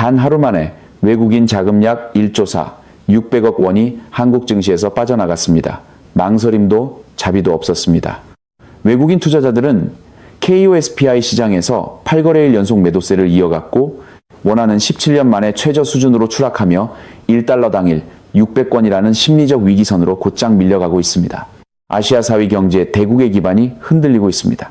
단 하루 만에 외국인 자금 약 1조 4, 600억 원이 한국 증시에서 빠져나갔습니다. 망설임도 자비도 없었습니다. 외국인 투자자들은 KOSPI 시장에서 8거래일 연속 매도세를 이어갔고 원화는 17년 만에 최저 수준으로 추락하며 1달러 당일 600권이라는 심리적 위기선으로 곧장 밀려가고 있습니다. 아시아 사위 경제 대국의 기반이 흔들리고 있습니다.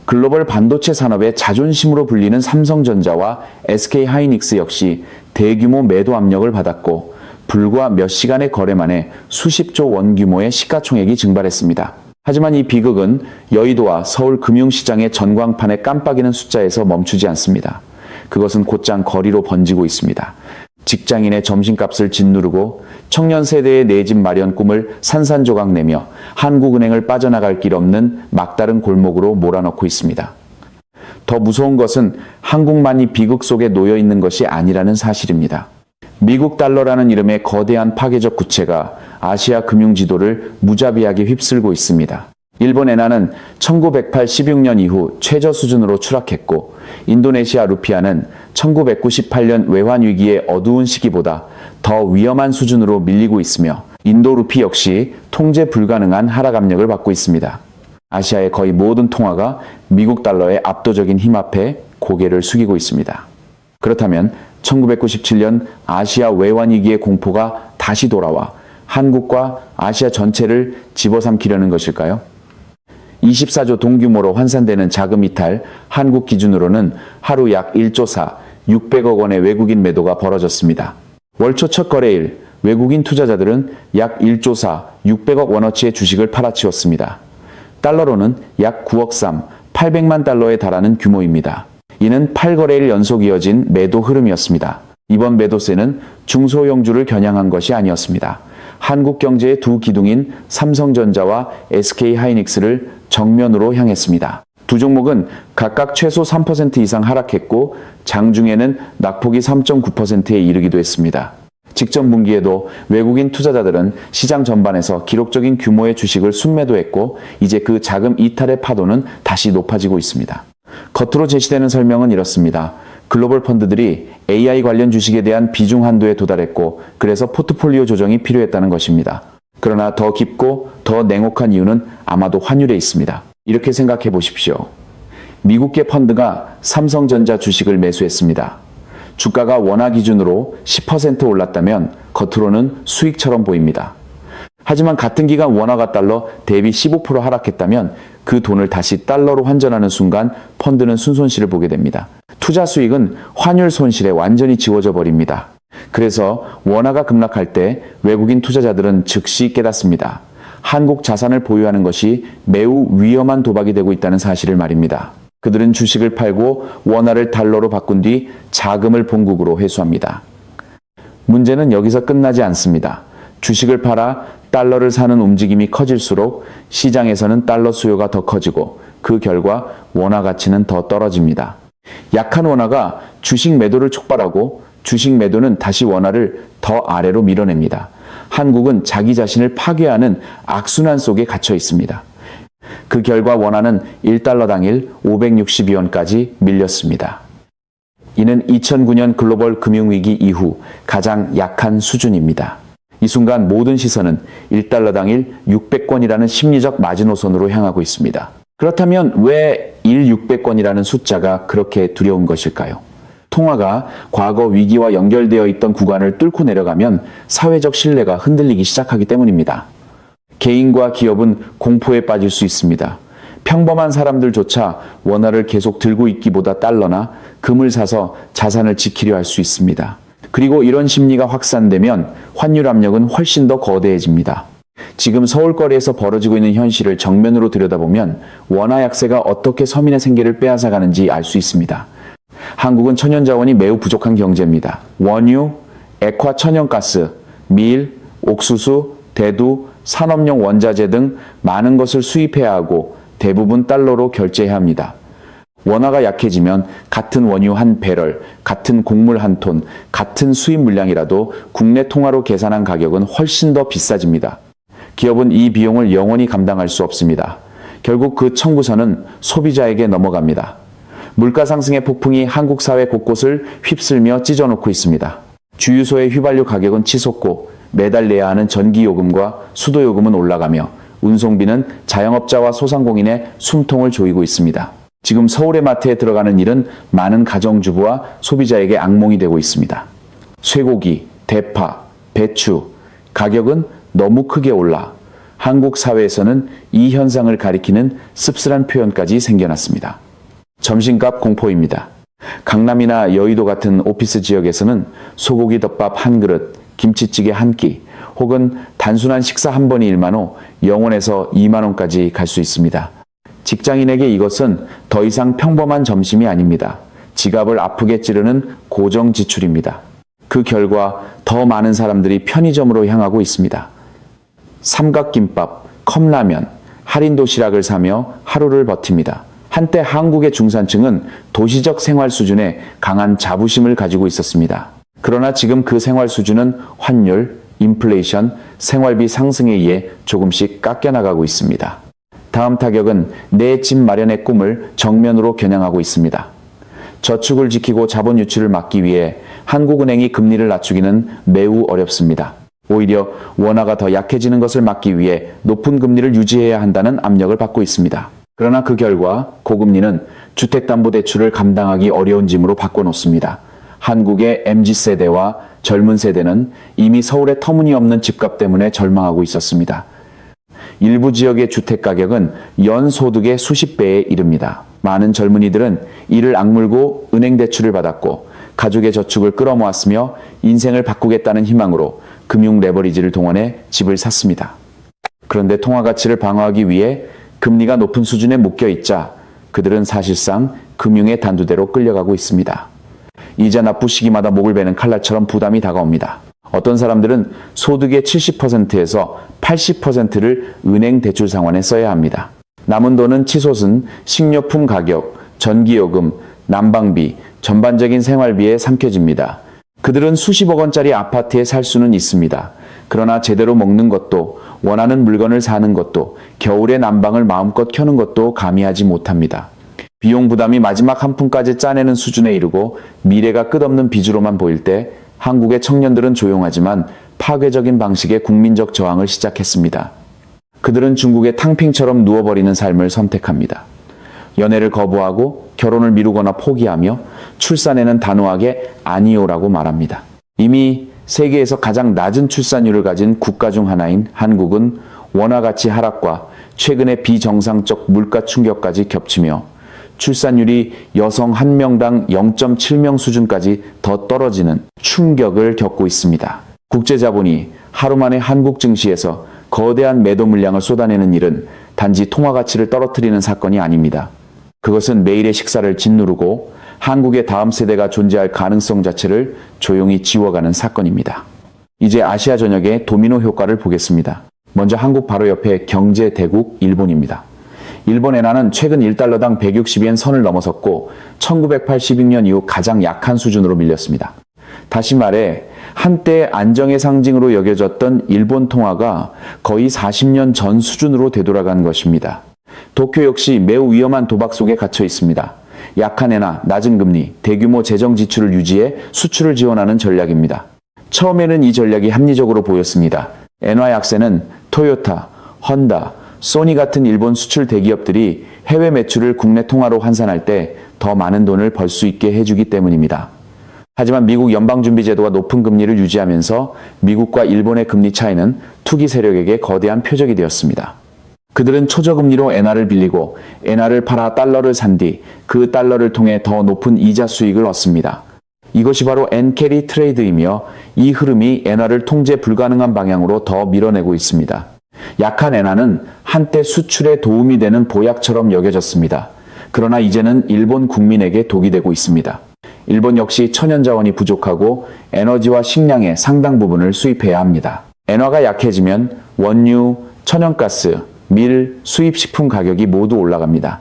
글로벌 반도체 산업의 자존심으로 불리는 삼성전자와 SK하이닉스 역시 대규모 매도 압력을 받았고 불과 몇 시간의 거래 만에 수십조 원 규모의 시가총액이 증발했습니다. 하지만 이 비극은 여의도와 서울 금융시장의 전광판에 깜빡이는 숫자에서 멈추지 않습니다. 그것은 곧장 거리로 번지고 있습니다. 직장인의 점심값을 짓누르고 청년 세대의 내 집 마련 꿈을 산산조각 내며 한국은행을 빠져나갈 길 없는 막다른 골목으로 몰아넣고 있습니다. 더 무서운 것은 한국만이 비극 속에 놓여 있는 것이 아니라는 사실입니다. 미국 달러라는 이름의 거대한 파괴적 구체가 아시아 금융 지도를 무자비하게 휩쓸고 있습니다. 일본 엔화는 1986년 이후 최저 수준으로 추락했고 인도네시아 루피아는 1998년 외환위기의 어두운 시기보다 더 위험한 수준으로 밀리고 있으며 인도 루피 역시 통제 불가능한 하락 압력을 받고 있습니다. 아시아의 거의 모든 통화가 미국 달러의 압도적인 힘 앞에 고개를 숙이고 있습니다. 그렇다면 1997년 아시아 외환위기의 공포가 다시 돌아와 한국과 아시아 전체를 집어삼키려는 것일까요? 24조 동규모로 환산되는 자금 이탈, 한국 기준으로는 하루 약 1조 4, 600억 원의 외국인 매도가 벌어졌습니다. 월초 첫 거래일, 외국인 투자자들은 약 1조 4, 600억 원어치의 주식을 팔아치웠습니다. 달러로는 약 9억 3, 800만 달러에 달하는 규모입니다. 이는 8거래일 연속 이어진 매도 흐름이었습니다. 이번 매도세는 중소형주를 겨냥한 것이 아니었습니다. 한국 경제의 두 기둥인 삼성전자와 SK하이닉스를 정면으로 향했습니다. 두 종목은 각각 최소 3% 이상 하락했고 장중에는 낙폭이 3.9%에 이르기도 했습니다. 직전 분기에도 외국인 투자자들은 시장 전반에서 기록적인 규모의 주식을 순매도했고 이제 그 자금 이탈의 파도는 다시 높아지고 있습니다. 겉으로 제시되는 설명은 이렇습니다. 글로벌 펀드들이 AI 관련 주식에 대한 비중 한도에 도달했고 그래서 포트폴리오 조정이 필요했다는 것입니다. 그러나 더 깊고 더 냉혹한 이유는 아마도 환율에 있습니다. 이렇게 생각해 보십시오. 미국계 펀드가 삼성전자 주식을 매수했습니다. 주가가 원화 기준으로 10% 올랐다면 겉으로는 수익처럼 보입니다. 하지만 같은 기간 원화가 달러 대비 15% 하락했다면 그 돈을 다시 달러로 환전하는 순간 펀드는 순손실을 보게 됩니다. 투자 수익은 환율 손실에 완전히 지워져 버립니다. 그래서 원화가 급락할 때 외국인 투자자들은 즉시 깨닫습니다. 한국 자산을 보유하는 것이 매우 위험한 도박이 되고 있다는 사실을 말입니다. 그들은 주식을 팔고 원화를 달러로 바꾼 뒤 자금을 본국으로 회수합니다. 문제는 여기서 끝나지 않습니다. 주식을 팔아 달러를 사는 움직임이 커질수록 시장에서는 달러 수요가 더 커지고 그 결과 원화 가치는 더 떨어집니다. 약한 원화가 주식 매도를 촉발하고 주식 매도는 다시 원화를 더 아래로 밀어냅니다. 한국은 자기 자신을 파괴하는 악순환 속에 갇혀 있습니다. 그 결과 원화는 1달러 당일 562원까지 밀렸습니다. 이는 2009년 글로벌 금융위기 이후 가장 약한 수준입니다. 이 순간 모든 시선은 1달러 당일 600권이라는 심리적 마지노선으로 향하고 있습니다. 그렇다면 왜 600권이라는 숫자가 그렇게 두려운 것일까요? 통화가 과거 위기와 연결되어 있던 구간을 뚫고 내려가면 사회적 신뢰가 흔들리기 시작하기 때문입니다. 개인과 기업은 공포에 빠질 수 있습니다. 평범한 사람들조차 원화를 계속 들고 있기보다 달러나 금을 사서 자산을 지키려 할 수 있습니다. 그리고 이런 심리가 확산되면 환율 압력은 훨씬 더 거대해집니다. 지금 서울거리에서 벌어지고 있는 현실을 정면으로 들여다보면 원화 약세가 어떻게 서민의 생계를 빼앗아가는지 알 수 있습니다. 한국은 천연자원이 매우 부족한 경제입니다. 원유, 액화 천연가스, 밀, 옥수수, 대두, 산업용 원자재 등 많은 것을 수입해야 하고 대부분 달러로 결제해야 합니다. 원화가 약해지면 같은 원유 한 배럴, 같은 곡물 한 톤, 같은 수입 물량이라도 국내 통화로 계산한 가격은 훨씬 더 비싸집니다. 기업은 이 비용을 영원히 감당할 수 없습니다. 결국 그 청구서는 소비자에게 넘어갑니다. 물가 상승의 폭풍이 한국 사회 곳곳을 휩쓸며 찢어놓고 있습니다. 주유소의 휘발유 가격은 치솟고 매달 내야 하는 전기요금과 수도요금은 올라가며 운송비는 자영업자와 소상공인의 숨통을 조이고 있습니다. 지금 서울의 마트에 들어가는 일은 많은 가정주부와 소비자에게 악몽이 되고 있습니다. 쇠고기, 대파, 배추, 가격은 너무 크게 올라 한국 사회에서는 이 현상을 가리키는 씁쓸한 표현까지 생겨났습니다. 점심값 공포입니다. 강남이나 여의도 같은 오피스 지역에서는 소고기 덮밥 한 그릇, 김치찌개 한 끼, 혹은 단순한 식사 한 번이 1만 원, 0원에서 2만 원까지 갈 수 있습니다. 직장인에게 이것은 더 이상 평범한 점심이 아닙니다. 지갑을 아프게 찌르는 고정 지출입니다. 그 결과 더 많은 사람들이 편의점으로 향하고 있습니다. 삼각김밥, 컵라면, 할인 도시락을 사며 하루를 버팁니다. 한때 한국의 중산층은 도시적 생활 수준에 강한 자부심을 가지고 있었습니다. 그러나 지금 그 생활 수준은 환율, 인플레이션, 생활비 상승에 의해 조금씩 깎여나가고 있습니다. 다음 타격은 내 집 마련의 꿈을 정면으로 겨냥하고 있습니다. 저축을 지키고 자본 유출을 막기 위해 한국은행이 금리를 낮추기는 매우 어렵습니다. 오히려 원화가 더 약해지는 것을 막기 위해 높은 금리를 유지해야 한다는 압력을 받고 있습니다. 그러나 그 결과 고금리는 주택담보대출을 감당하기 어려운 짐으로 바꿔놓습니다. 한국의 MZ세대와 젊은 세대는 이미 서울의 터무니없는 집값 때문에 절망하고 있었습니다. 일부 지역의 주택가격은 연소득의 수십 배에 이릅니다. 많은 젊은이들은 이를 악물고 은행 대출을 받았고 가족의 저축을 끌어모았으며 인생을 바꾸겠다는 희망으로 금융 레버리지를 동원해 집을 샀습니다. 그런데 통화 가치를 방어하기 위해 금리가 높은 수준에 묶여있자 그들은 사실상 금융의 단두대로 끌려가고 있습니다. 이자 납부 시기마다 목을 베는 칼날처럼 부담이 다가옵니다. 어떤 사람들은 소득의 70%에서 80%를 은행 대출 상환에 써야 합니다. 남은 돈은 치솟은 식료품 가격, 전기요금, 난방비, 전반적인 생활비에 삼켜집니다. 그들은 수십억 원짜리 아파트에 살 수는 있습니다. 그러나 제대로 먹는 것도, 원하는 물건을 사는 것도, 겨울에 난방을 마음껏 켜는 것도 감히 하지 못합니다. 비용 부담이 마지막 한 푼까지 짜내는 수준에 이르고 미래가 끝없는 빚으로만 보일 때 한국의 청년들은 조용하지만 파괴적인 방식의 국민적 저항을 시작했습니다. 그들은 중국의 탕핑처럼 누워버리는 삶을 선택합니다. 연애를 거부하고 결혼을 미루거나 포기하며 출산에는 단호하게 아니요라고 말합니다. 이미 세계에서 가장 낮은 출산율을 가진 국가 중 하나인 한국은 원화 가치 하락과 최근의 비정상적 물가 충격까지 겹치며 출산율이 여성 1명당 0.7명 수준까지 더 떨어지는 충격을 겪고 있습니다. 국제자본이 하루 만에 한국 증시에서 거대한 매도 물량을 쏟아내는 일은 단지 통화 가치를 떨어뜨리는 사건이 아닙니다. 그것은 매일의 식사를 짓누르고 한국의 다음 세대가 존재할 가능성 자체를 조용히 지워가는 사건입니다. 이제 아시아 전역의 도미노 효과를 보겠습니다. 먼저 한국 바로 옆에 경제 대국 일본입니다. 일본 엔화는 최근 1달러당 160엔 선을 넘어섰고 1982년 이후 가장 약한 수준으로 밀렸습니다. 다시 말해 한때 안정의 상징으로 여겨졌던 일본 통화가 거의 40년 전 수준으로 되돌아간 것입니다. 도쿄 역시 매우 위험한 도박 속에 갇혀 있습니다. 약한 엔화, 낮은 금리, 대규모 재정 지출을 유지해 수출을 지원하는 전략입니다. 처음에는 이 전략이 합리적으로 보였습니다. 엔화 약세는 토요타, 헌다, 소니 같은 일본 수출 대기업들이 해외 매출을 국내 통화로 환산할 때 더 많은 돈을 벌 수 있게 해주기 때문입니다. 하지만 미국 연방준비제도가 높은 금리를 유지하면서 미국과 일본의 금리 차이는 투기 세력에게 거대한 표적이 되었습니다. 그들은 초저금리로 엔화를 빌리고 엔화를 팔아 달러를 산 뒤 그 달러를 통해 더 높은 이자 수익을 얻습니다. 이것이 바로 엔캐리 트레이드이며 이 흐름이 엔화를 통제 불가능한 방향으로 더 밀어내고 있습니다. 약한 엔화는 한때 수출에 도움이 되는 보약처럼 여겨졌습니다. 그러나 이제는 일본 국민에게 독이 되고 있습니다. 일본 역시 천연자원이 부족하고 에너지와 식량의 상당 부분을 수입해야 합니다. 엔화가 약해지면 원유, 천연가스, 밀, 수입식품 가격이 모두 올라갑니다.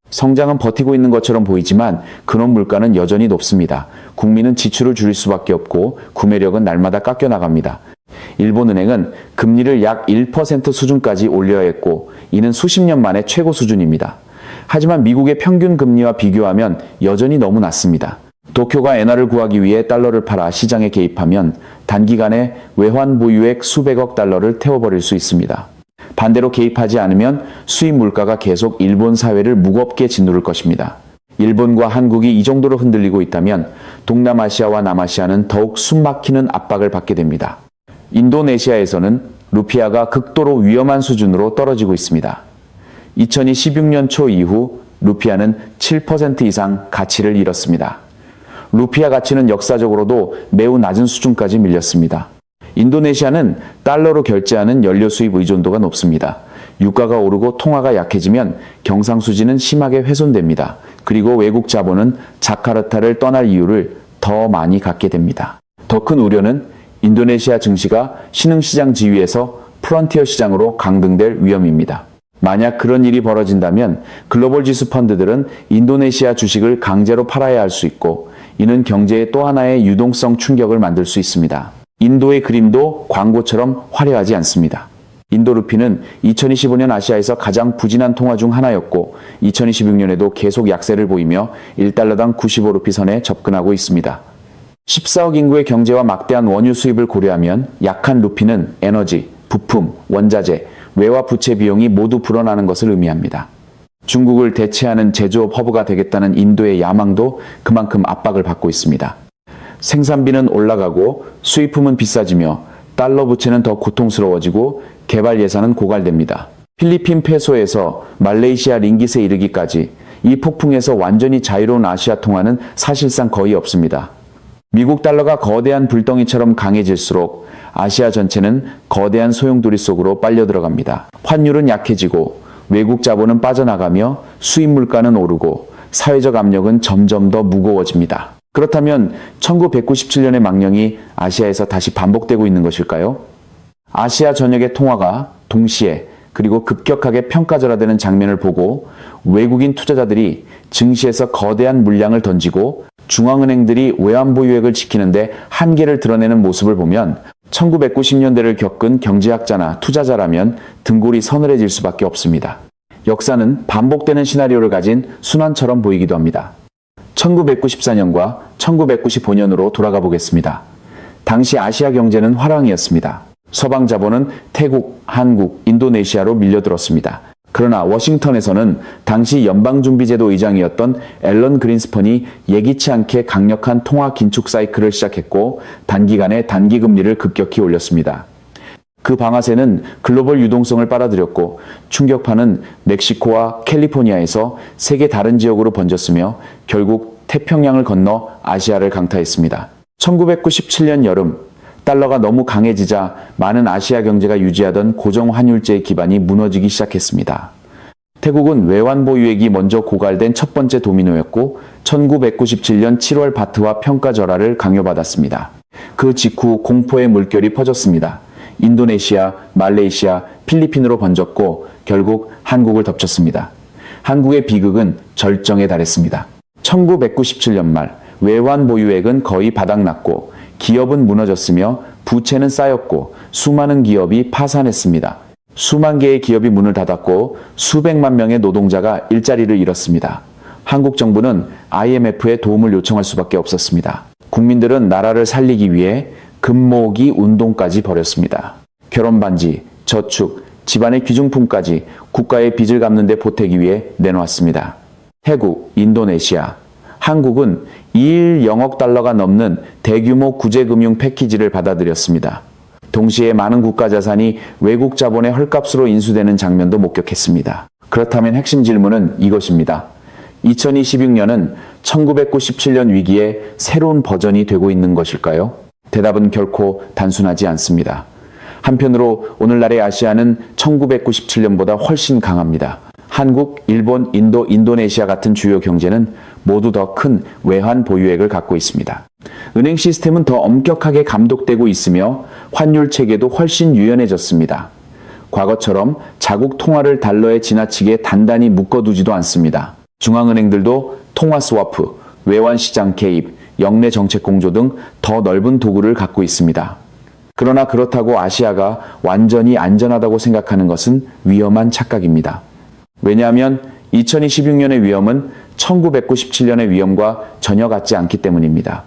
성장은 버티고 있는 것처럼 보이지만 근원 물가는 여전히 높습니다. 국민은 지출을 줄일 수밖에 없고 구매력은 날마다 깎여나갑니다. 일본은행은 금리를 약 1% 수준까지 올려야 했고 이는 수십 년 만에 최고 수준입니다. 하지만 미국의 평균 금리와 비교하면 여전히 너무 낮습니다. 도쿄가 엔화를 구하기 위해 달러를 팔아 시장에 개입하면 단기간에 외환 보유액 수백억 달러를 태워버릴 수 있습니다. 반대로 개입하지 않으면 수입 물가가 계속 일본 사회를 무겁게 짓누를 것입니다. 일본과 한국이 이 정도로 흔들리고 있다면 동남아시아와 남아시아는 더욱 숨막히는 압박을 받게 됩니다. 인도네시아에서는 루피아가 극도로 위험한 수준으로 떨어지고 있습니다. 2016년 초 이후 루피아는 7% 이상 가치를 잃었습니다. 루피아 가치는 역사적으로도 매우 낮은 수준까지 밀렸습니다. 인도네시아는 달러로 결제하는 연료 수입 의존도가 높습니다. 유가가 오르고 통화가 약해지면 경상수지는 심하게 훼손됩니다. 그리고 외국 자본은 자카르타를 떠날 이유를 더 많이 갖게 됩니다. 더 큰 우려는 인도네시아 증시가 신흥시장 지위에서 프론티어 시장으로 강등될 위험입니다. 만약 그런 일이 벌어진다면 글로벌 지수 펀드들은 인도네시아 주식을 강제로 팔아야 할 수 있고 이는 경제의 또 하나의 유동성 충격을 만들 수 있습니다. 인도의 그림도 광고처럼 화려하지 않습니다. 인도 루피는 2025년 아시아에서 가장 부진한 통화 중 하나였고 2026년에도 계속 약세를 보이며 1달러당 95루피 선에 접근하고 있습니다. 14억 인구의 경제와 막대한 원유 수입을 고려하면 약한 루피는 에너지, 부품, 원자재, 외화 부채 비용이 모두 불어나는 것을 의미합니다. 중국을 대체하는 제조업 허브가 되겠다는 인도의 야망도 그만큼 압박을 받고 있습니다. 생산비는 올라가고 수입품은 비싸지며 달러 부채는 더 고통스러워지고 개발 예산은 고갈됩니다. 필리핀 페소에서 말레이시아 링깃에 이르기까지 이 폭풍에서 완전히 자유로운 아시아 통화는 사실상 거의 없습니다. 미국 달러가 거대한 불덩이처럼 강해질수록 아시아 전체는 거대한 소용돌이 속으로 빨려 들어갑니다. 환율은 약해지고 외국 자본은 빠져나가며 수입 물가는 오르고 사회적 압력은 점점 더 무거워집니다. 그렇다면 1997년의 망령이 아시아에서 다시 반복되고 있는 것일까요? 아시아 전역의 통화가 동시에 그리고 급격하게 평가절하되는 장면을 보고 외국인 투자자들이 증시에서 거대한 물량을 던지고 중앙은행들이 외환보유액을 지키는데 한계를 드러내는 모습을 보면 1990년대를 겪은 경제학자나 투자자라면 등골이 서늘해질 수밖에 없습니다. 역사는 반복되는 시나리오를 가진 순환처럼 보이기도 합니다. 1994년과 1995년으로 돌아가 보겠습니다. 당시 아시아 경제는 화랑이었습니다. 서방 자본은 태국, 한국, 인도네시아로 밀려들었습니다. 그러나 워싱턴에서는 당시 연방준비제도 의장이었던 앨런 그린스펀이 예기치 않게 강력한 통화 긴축 사이클을 시작했고 단기간에 단기금리를 급격히 올렸습니다. 그 방아쇠는 글로벌 유동성을 빨아들였고 충격파는 멕시코와 캘리포니아에서 세계 다른 지역으로 번졌으며 결국 태평양을 건너 아시아를 강타했습니다. 1997년 여름 달러가 너무 강해지자 많은 아시아 경제가 유지하던 고정 환율제의 기반이 무너지기 시작했습니다. 태국은 외환 보유액이 먼저 고갈된 첫 번째 도미노였고 1997년 7월 바트와 평가 절하를 강요받았습니다. 그 직후 공포의 물결이 퍼졌습니다. 인도네시아, 말레이시아, 필리핀으로 번졌고 결국 한국을 덮쳤습니다. 한국의 비극은 절정에 달했습니다. 1997년 말 외환 보유액은 거의 바닥났고 기업은 무너졌으며 부채는 쌓였고 수많은 기업이 파산했습니다. 수만 개의 기업이 문을 닫았고 수백만 명의 노동자가 일자리를 잃었습니다. 한국 정부는 IMF의 도움을 요청할 수밖에 없었습니다. 국민들은 나라를 살리기 위해 금모으기 운동까지 벌였습니다. 결혼반지, 저축, 집안의 귀중품까지 국가의 빚을 갚는 데 보태기 위해 내놓았습니다. 태국, 인도네시아, 한국은 2일 0억 달러가 넘는 대규모 구제금융 패키지를 받아들였습니다. 동시에 많은 국가 자산이 외국 자본의 헐값으로 인수되는 장면도 목격했습니다. 그렇다면 핵심 질문은 이것입니다. 2026년은 1997년 위기의 새로운 버전이 되고 있는 것일까요? 대답은 결코 단순하지 않습니다. 한편으로 오늘날의 아시아는 1997년보다 훨씬 강합니다. 한국, 일본, 인도, 인도네시아 같은 주요 경제는 모두 더 큰 외환 보유액을 갖고 있습니다. 은행 시스템은 더 엄격하게 감독되고 있으며 환율 체계도 훨씬 유연해졌습니다. 과거처럼 자국 통화를 달러에 지나치게 단단히 묶어두지도 않습니다. 중앙은행들도 통화 스와프, 외환 시장 개입, 영내 정책 공조 등 더 넓은 도구를 갖고 있습니다. 그러나 그렇다고 아시아가 완전히 안전하다고 생각하는 것은 위험한 착각입니다. 왜냐하면 2026년의 위험은 1997년의 위험과 전혀 같지 않기 때문입니다.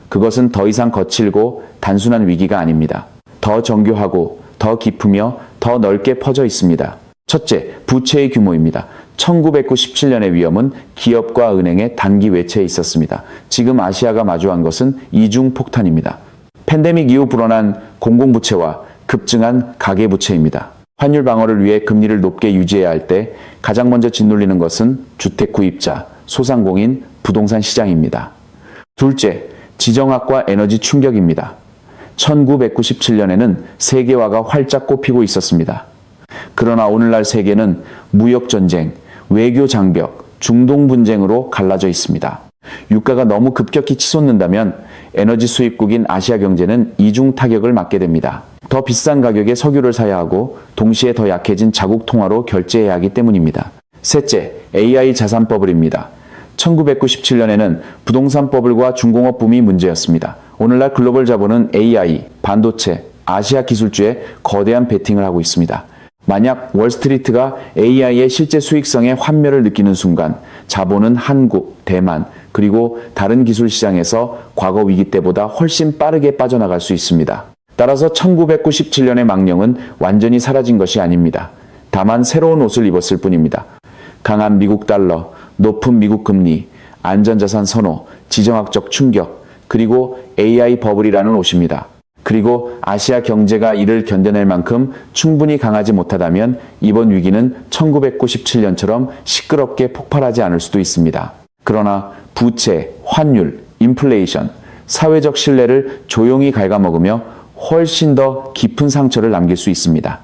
그것은 더 이상 거칠고 단순한 위기가 아닙니다. 더 정교하고 더 깊으며 더 넓게 퍼져 있습니다. 첫째, 부채의 규모입니다. 1997년의 위험은 기업과 은행의 단기 외채에 있었습니다. 지금 아시아가 마주한 것은 이중 폭탄입니다. 팬데믹 이후 불어난 공공부채와 급증한 가계부채입니다. 환율 방어를 위해 금리를 높게 유지해야 할 때 가장 먼저 짓눌리는 것은 주택 구입자, 소상공인, 부동산 시장입니다. 둘째, 지정학과 에너지 충격입니다. 1997년에는 세계화가 활짝 꽃피고 있었습니다. 그러나 오늘날 세계는 무역전쟁, 외교 장벽, 중동 분쟁으로 갈라져 있습니다. 유가가 너무 급격히 치솟는다면 에너지 수입국인 아시아 경제는 이중 타격을 맞게 됩니다. 더 비싼 가격에 석유를 사야 하고 동시에 더 약해진 자국 통화로 결제해야 하기 때문입니다. 셋째, AI 자산 버블입니다. 1997년에는 부동산 버블과 중공업 붐이 문제였습니다. 오늘날 글로벌 자본은 AI, 반도체, 아시아 기술주에 거대한 베팅을 하고 있습니다. 만약 월스트리트가 AI의 실제 수익성에 환멸을 느끼는 순간 자본은 한국, 대만, 그리고 다른 기술 시장에서 과거 위기 때보다 훨씬 빠르게 빠져나갈 수 있습니다. 따라서 1997년의 망령은 완전히 사라진 것이 아닙니다. 다만 새로운 옷을 입었을 뿐입니다. 강한 미국 달러, 높은 미국 금리, 안전자산 선호, 지정학적 충격, 그리고 AI 버블이라는 옷입니다. 그리고 아시아 경제가 이를 견뎌낼 만큼 충분히 강하지 못하다면 이번 위기는 1997년처럼 시끄럽게 폭발하지 않을 수도 있습니다. 그러나 부채, 환율, 인플레이션, 사회적 신뢰를 조용히 갉아먹으며 훨씬 더 깊은 상처를 남길 수 있습니다.